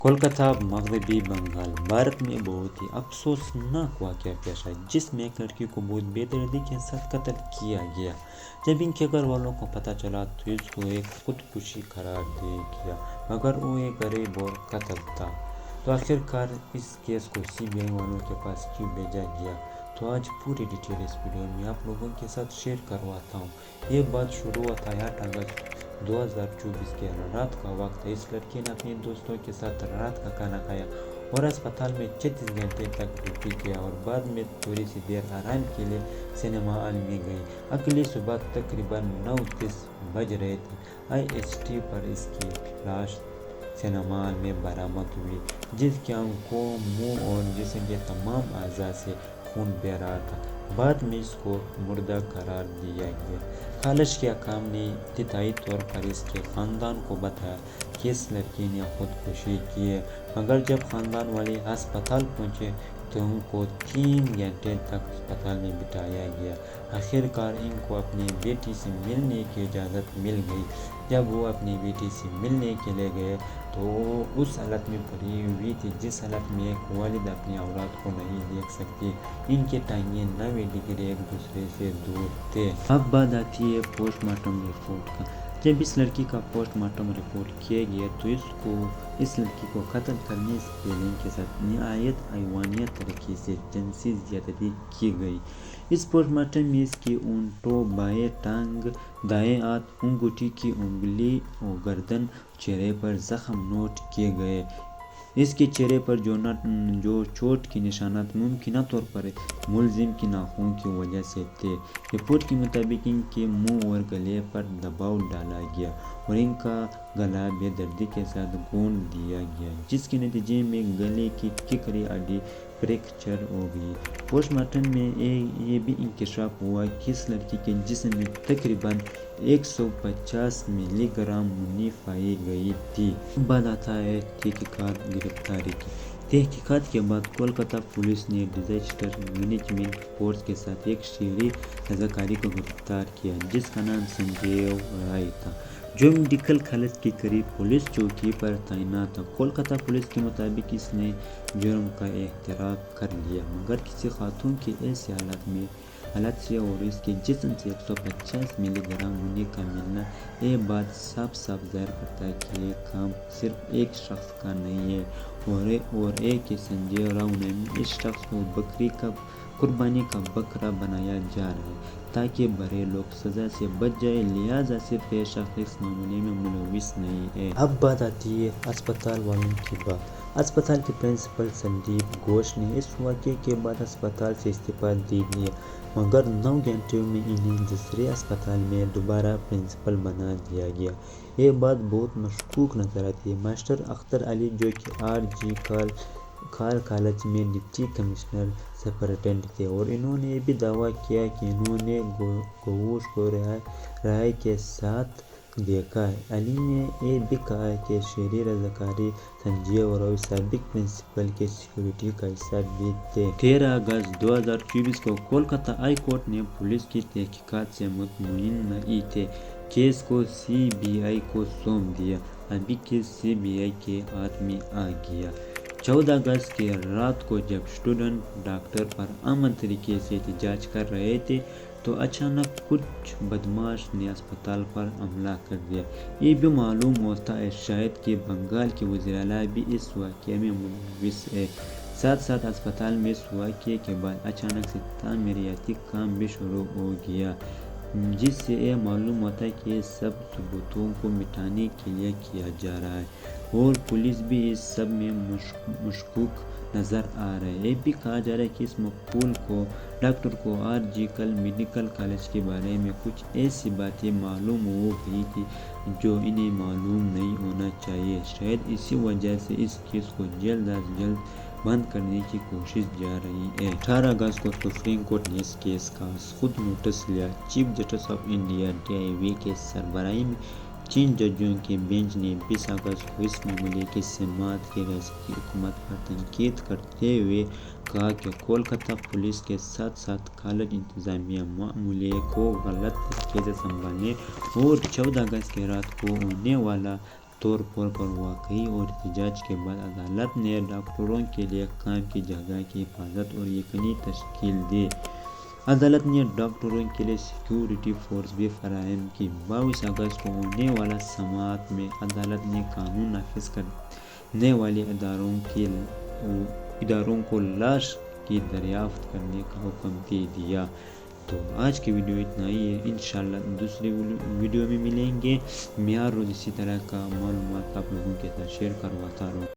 کولکتہ مغربی بنگال بھارت میں بہت ہی افسوسناک واقعہ پیش آیا جس میں ایک لڑکی کو بہت بے دردی کے ساتھ قتل کیا گیا۔ جب ان کے گھر والوں کو پتہ چلا تو اس کو ایک خودکشی قرار دے دیا، مگر وہ ایک غریب اور قاتل تھا۔ تو آخرکار اس کیس کو CBI والوں کے پاس کیوں بھیجا گیا؟ تو آج پوری ڈیٹیل اس ویڈیو میں آپ لوگوں کے ساتھ شیئر کرواتا ہوں۔ یہ بات شروع ہوتا ہے 8 اگست 2024 کے رات کا وقت ہے۔ اس لڑکی نے اپنے دوستوں کے ساتھ رات کا کھانا کھایا اور اسپتال میں 36 گھنٹے تک ڈیوٹی کیا اور بعد میں تھوڑی سی دیر آرام کے لیے سنیما ہال میں گئی۔ اگلی صبح تقریباً 9:30 بج رہے تھے IST پر اس کی لاش سنیما ہال میں برآمد ہوئی، جس کی آنکھوں، منہ اور جسم کے تمام اعضاء سے خون بہہ رہا تھا۔ بعد میں اس کو مردہ قرار دیا گیا۔ کالج کے حکام نے ابتدائی طور پر اس کے خاندان کو بتایا کہ اس لڑکی نے خودکشی کی ہے، مگر جب خاندان والے ہسپتال پہنچے تو ان کو 3 گھنٹے تک اسپتال میں بٹھایا گیا۔ آخرکار ان کو اپنی بیٹی سے ملنے کی اجازت مل گئی۔ جب وہ اپنی بیٹی سے ملنے کے لیے گئے تو وہ اس حالت میں پڑی ہوئی تھی جس حالت میں ایک والد اپنی اولاد کو نہیں دیکھ سکتی۔ ان کے ٹانگیں 90 ڈگری ایک دوسرے سے دور تھے۔ اب بات آتی ہے پوسٹ مارٹم رپورٹ کا۔ جب اس لڑکی کا پوسٹ مارٹم رپورٹ کیا گیا تو اس لڑکی کو قتل کرنے سے پہلے ان کے ساتھ نہایت حیوانیت طریقے سے جنسی زیادتی کی گئی۔ اس پوسٹ مارٹم میں اس کی اونٹوں، بائیں ٹانگ، دائیں ہاتھ، انگوٹھی کی انگلی اور گردن، چہرے پر زخم نوٹ کیے گئے۔ اس کے چہرے پر جو چوٹ کے نشانات ممکنہ طور پر ملزم کے ناخنوں کی وجہ سے تھے۔ رپورٹ کے مطابق ان کے منہ اور گلے پر دباؤ ڈالا گیا اور ان کا گلا بے دردی کے ساتھ گونڈ دیا گیا، جس کے نتیجے میں گلے کی کیکڑی ہڈی فریکچر ہو گئی۔ پوسٹ مارٹم میں یہ بھی انکشاف ہوا کہ اس لڑکی کے جسم میں تقریباً 150 ملی گرام منی پائی گئی تھی۔ اب بات آتا ہے تحقیقات گرفتاری کی۔ تحقیقات کے بعد کولکتہ پولیس نے ڈیزاسٹر مینجمنٹ فورس کے ساتھ ایک شہری رضاکاری کو گرفتار کیا جس کا نام سنجیو رائے تھا، جو میڈیکل کالج کے قریب پولیس چوکی پر تعینات تھا۔ کولکتہ پولیس کے مطابق اس نے جرم کا اعتراف کر لیا، مگر کسی خاتون کی ایسی حالت سے اور اس کے جسم سے 150 ملی گرام منی کا ملنا یہ بات صاف ظاہر کرتا ہے کہ یہ کام صرف ایک شخص کا نہیں ہے اور کہ سنجے راؤ نے اس شخص کو بکری کا قربانی کا بکرا بنایا جا رہا ہے تاکہ بڑے لوگ سزا سے بچ جائیں، لہٰذا صرف یہ شخص اس معاملے میں ملوث نہیں ہے۔ اب بات آتی ہے اسپتال والوں کی بات۔ اسپتال کے پرنسپل سندیپ گھوش نے اس واقعے کے بعد اسپتال سے استعفیٰ دے دیا، مگر 9 گھنٹوں میں انہیں دوسرے اسپتال میں دوبارہ پرنسپل بنا دیا گیا۔ یہ بات بہت مشکوک نظر آتی ہے۔ ماسٹر اختر علی، جو کہ RG کھار کالج میں ڈپٹی کمشنر سپرنٹنڈنٹ تھے، اور انہوں نے یہ بھی دعویٰ کیا کہ انہوں نے گھوش کو رائے کے ساتھ دیکھا ہے۔ علی نے یہ بھی کہا کہ شہری رضاکاری سنجیو راؤ سابق پرنسپل کے سیکیورٹی کا حصہ بھی تھے۔ 13 اگست 2024 کو کولکتہ ہائی کورٹ نے پولیس کی تحقیقات سے مطمئن نہیں تھے کیس کو CBI کو سونپ دیا۔ اب یہ کیس CBI کے ہاتھ میں آ گیا۔ 14 اگست کی رات کو جب اسٹوڈنٹ ڈاکٹر پر امن طریقے سے احتجاج کر رہے تھے تو اچانک کچھ بدماش نے اسپتال پر حملہ کر دیا۔ یہ بھی معلوم ہوتا ہے شاید کہ بنگال کے وزیر اعلیٰ بھی اس واقعے میں ملوث ہے۔ ساتھ اسپتال میں اس واقعے کے بعد اچانک سے تعمیراتی کام بھی شروع ہو گیا، جس سے یہ معلوم ہوتا ہے کہ یہ سب ثبوتوں کو مٹانے کے لیے کیا جا رہا ہے اور پولیس بھی اس سب میں مشکوک نظر آ رہا ہے۔ یہ بھی کہا جا رہا ہے کہ اس مقبول ڈاکٹر کو RG میڈیکل کالج کے بارے میں کچھ ایسی باتیں معلوم ہو گئی تھی جو انہیں معلوم نہیں ہونا چاہیے۔ شاید اسی وجہ سے اس کیس کو جلد از جلد بند کرنے کی کوشش جا رہی ہے۔ 18 اگست کو سپریم کورٹ نے اس کیس کا خود نوٹس لیا۔ Chief justice of India DIV کی سربراہی میں 3 ججوں کے بینچ نے 20 اگست کو اس معاملے کی سماعت کی ریاستی حکومت پر تنقید کرتے ہوئے کہا کہ کولکتہ پولیس کے ساتھ کالج انتظامیہ معاملے کو غلط طریقے سے سنبھالنے اور 14 اگست کی رات کو ہونے والا طور پر واقعی اور احتجاج کے بعد عدالت نے ڈاکٹروں کے لیے کام کی جگہ کی حفاظت اور یقینی تشکیل دی۔ عدالت نے ڈاکٹروں کے لیے سیکیورٹی فورس بھی فراہم کی۔ 22 اگست کو ہونے والی سماعت میں عدالت نے قانون نافذ کرنے والے اداروں کو لاش کی دریافت کرنے کا حکم دے دیا۔ تو آج کی ویڈیو اتنا ہی ہے، انشاءاللہ دوسرے ویڈیو میں ملیں گے۔ میں ہر روز اسی طرح کا معلومات آپ لوگوں کے ساتھ شیئر کرواتا رہوں۔